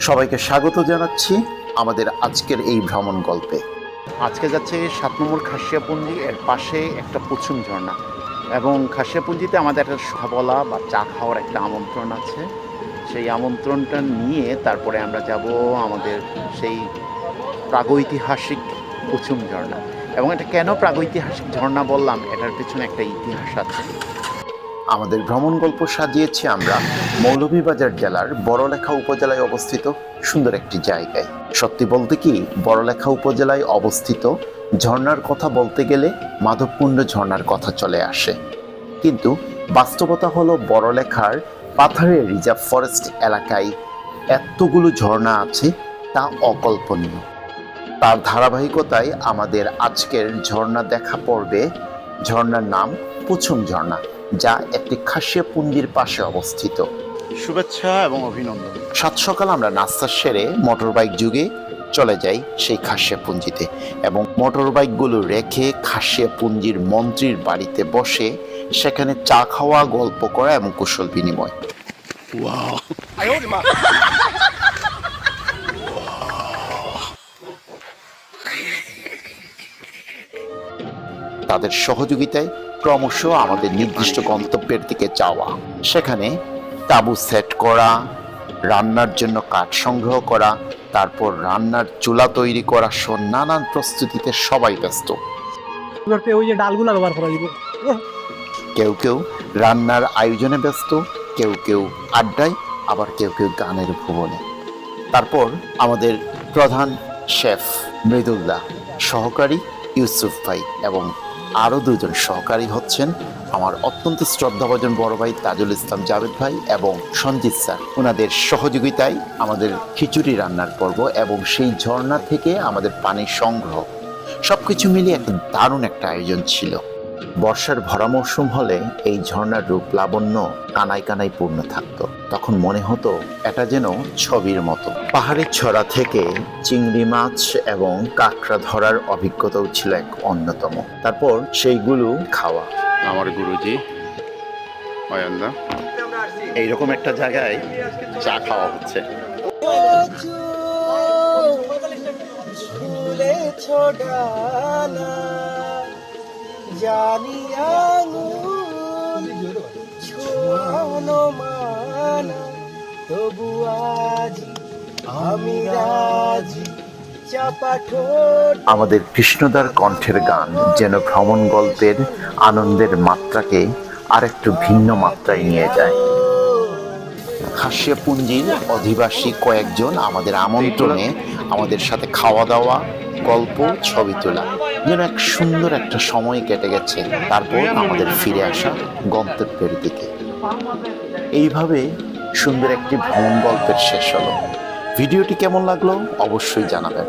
সবাইকে স্বাগত জানাচ্ছি আমাদের আজকের এই ভ্রমণ গল্পে। আজকে যাচ্ছে 7 নম্বর খাসিয়াপুঞ্জি, এর পাশে একটা পশ্চিম ঝর্ণা, এবং খাসিয়াপুঞ্জিতে আমাদের একটা কথা বলা বা চা খাওয়ার একটা আমন্ত্রণ আছে। সেই আমন্ত্রণটা নিয়ে তারপরে আমরা যাব আমাদের সেই প্রাগৈতিহাসিক পশ্চিম ঝর্ণা। এবং এটা কেন প্রাগৈতিহাসিক ঝর্ণা বললাম, এটার পেছনে একটা ইতিহাস আছে। আমাদের ভ্রমণ গল্প সাজিয়েছি আমরা মৌলভীবাজার জেলার বড়লেখা উপজেলায় অবস্থিত সুন্দর একটি জায়গায়। সত্যি বলতে কি, বড়লেখা উপজেলায় অবস্থিত ঝর্ণার কথা বলতে গেলে মাধবকুণ্ড ঝর্ণার কথা চলে আসে, কিন্তু বাস্তবতা হলো বড়লেখার পাথারে রিজার্ভ ফরেস্ট এলাকায় এতগুলো ঝর্ণা আছে তা অকল্পনীয়। তার ধারাবাহিকতায় আমাদের আজকের ঝর্ণা দেখা পর্বে ঝর্ণার নাম পুছুম ঝর্ণা, যা একটি খাসিয়াপুঞ্জির পাশে অবস্থিত। শুভেচ্ছা এবং অভিনন্দন। সাত সকাল আমরা নাস্তা সেরে মোটরবাইক যুগে চলে যাই সেই খাসিয়াপুঞ্জিতে, এবং মোটরবাইকগুলো রেখে খাসিয়াপুঞ্জির মন্ত্রীর বাড়িতে বসে সেখানে চা খাওয়া, গল্প করা এবং কুশল বিনিময়। তাদের সহযোগিতায় ক্রমশ আমাদের নির্দিষ্ট গন্তব্যের দিকে যাওয়া, সেখানে তাঁবু সেট করা, রান্নার জন্য কাঠ সংগ্রহ করা, তারপর রান্নার চুলা তৈরি করা সহ নানান প্রস্তুতিতে সবাই ব্যস্ত। ওই যে ডালগুলো ব্যবহার করা দিব। কেউ কেউ রান্নার আয়োজনে ব্যস্ত, কেউ কেউ আড্ডায়, আবার কেউ কেউ গানের ভুবনে। তারপর আমাদের প্রধান শেফ মৃদুল্লাহ, সহকারী ইউসুফ ভাই এবং আরও দুজন সহকারী হচ্ছেন আমার অত্যন্ত শ্রদ্ধাভাজন বড় ভাই তাজুল ইসলাম জাভেদ ভাই এবং সঞ্জিত স্যার। ওনাদের সহযোগিতায় আমাদের খিচুড়ি রান্নার পর্ব এবং সেই ঝর্ণা থেকে আমাদের পানি সংগ্রহ, সবকিছু মিলিয়ে একটা দারুণ একটা আয়োজন ছিল। বর্ষার ভরা মৌসুম হলে এই ঝর্ণার রূপ লাবণ্য কানায় কানায় পূর্ণ থাকতো। তখন মনে হতো এটা যেন ছবির মতো। পাহাড়ের ছড়া থেকে চিংড়ি মাছ এবং কাঁকড়া ধরার অভিজ্ঞতাও ছিল এক অন্যতম। তারপর সেইগুলো খাওয়া। আমার গুরুজি অয়ন্দা এইরকম একটা জায়গায় চা খাওয়া হচ্ছে। জানি আঙুল ছোঁয়ানো মানা, তবু আজ আমি রাজি। আমাদের কৃষ্ণদার কণ্ঠের গান যেন ভ্রমণ গল্পের আনন্দের মাত্রাকে আরেকটু ভিন্ন মাত্রায় নিয়ে যায়। খাসিয়াপুঞ্জির অধিবাসী কয়েকজন আমাদের আমন্ত্রণে আমাদের সাথে খাওয়া দাওয়া, গল্প, ছবি তোলা, যেন এক সুন্দর একটা সময় কেটে গেছে। তারপর আমাদের ফিরে আসা গন্তব্যের দিকে। এইভাবে সুন্দর একটি ভ্রমণ গল্পের শেষ হলো। ভিডিওটি কেমন লাগলো অবশ্যই জানাবেন।